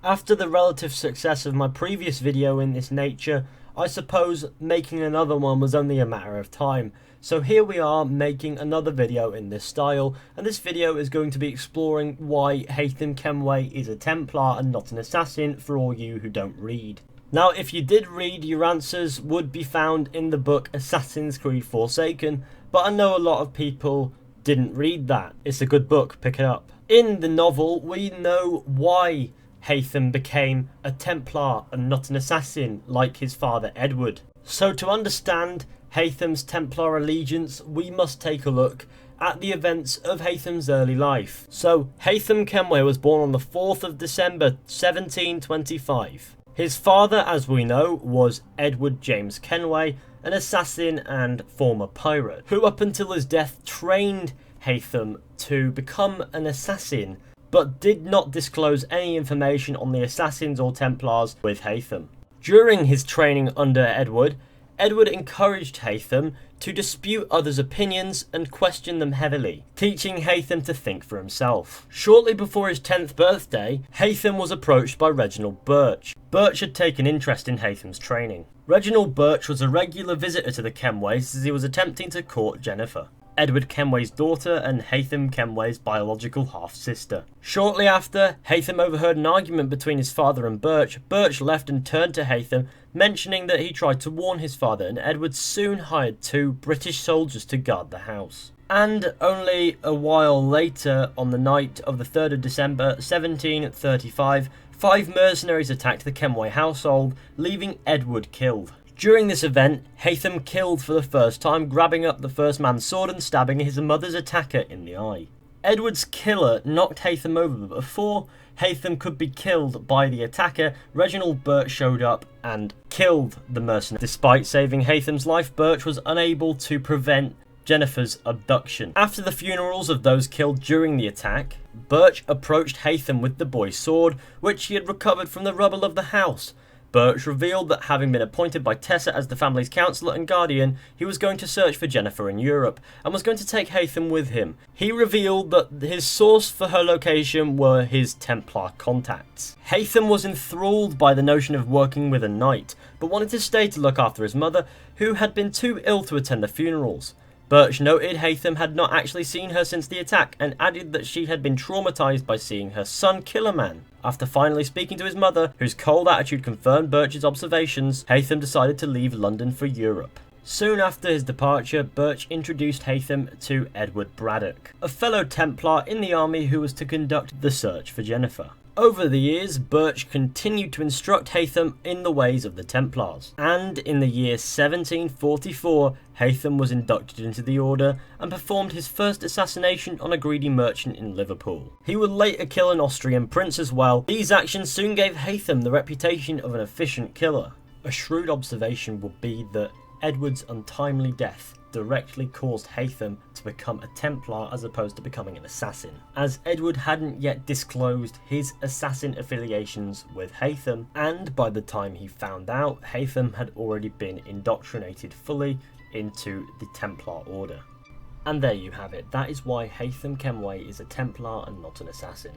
After the relative success of my previous video in this nature, I suppose making another one was only a matter of time. So here we are making another video in this style, and this video is going to be exploring why Haytham Kenway is a Templar and not an assassin for all you who don't read. Now, if you did read, your answers would be found in the book Assassin's Creed Forsaken, but I know a lot of people didn't read that. It's a good book, pick it up. In the novel, we know why Haytham became a Templar and not an assassin like his father Edward. So to understand Haytham's Templar allegiance, we must take a look at the events of Haytham's early life. So Haytham Kenway was born on the 4th of December 1725. His father, as we know, was Edward James Kenway, an assassin and former pirate, who up until his death trained Haytham to become an assassin, but did not disclose any information on the assassins or Templars with Haytham. During his training under Edward encouraged Haytham to dispute others' opinions and question them heavily, teaching Haytham to think for himself. Shortly before his 10th birthday, Haytham was approached by Reginald Birch. Birch had taken interest in Haytham's training. Reginald Birch was a regular visitor to the Kenways as he was attempting to court Jennifer, Edward Kenway's daughter and Haytham Kenway's biological half-sister. Shortly after, Haytham overheard an argument between his father and Birch. Birch left and turned to Haytham, mentioning that he tried to warn his father, and Edward soon hired 2 British soldiers to guard the house. And only a while later, on the night of the 3rd of December 1735, 5 mercenaries attacked the Kenway household, leaving Edward killed. During this event, Haytham killed for the first time, grabbing up the first man's sword and stabbing his mother's attacker in the eye. Edward's killer knocked Haytham over, but before Haytham could be killed by the attacker, Reginald Birch showed up and killed the mercenary. Despite saving Haytham's life, Birch was unable to prevent Jennifer's abduction. After the funerals of those killed during the attack, Birch approached Haytham with the boy's sword, which he had recovered from the rubble of the house. Birch revealed that having been appointed by Tessa as the family's counsellor and guardian, he was going to search for Jennifer in Europe, and was going to take Haytham with him. He revealed that his source for her location were his Templar contacts. Haytham was enthralled by the notion of working with a knight, but wanted to stay to look after his mother, who had been too ill to attend the funerals. Birch noted Haytham had not actually seen her since the attack, and added that she had been traumatised by seeing her son kill a man. After finally speaking to his mother, whose cold attitude confirmed Birch's observations, Haytham decided to leave London for Europe. Soon after his departure, Birch introduced Haytham to Edward Braddock, a fellow Templar in the army who was to conduct the search for Jennifer. Over the years, Birch continued to instruct Haytham in the ways of the Templars, and in the year 1744, Haytham was inducted into the order and performed his first assassination on a greedy merchant in Liverpool. He would later kill an Austrian prince as well. These actions soon gave Haytham the reputation of an efficient killer. A shrewd observation would be that Edward's untimely death directly caused Haytham to become a Templar as opposed to becoming an assassin, as Edward hadn't yet disclosed his assassin affiliations with Haytham, and by the time he found out, Haytham had already been indoctrinated fully into the Templar order. And there you have it. That is why Haytham Kenway is a Templar and not an assassin.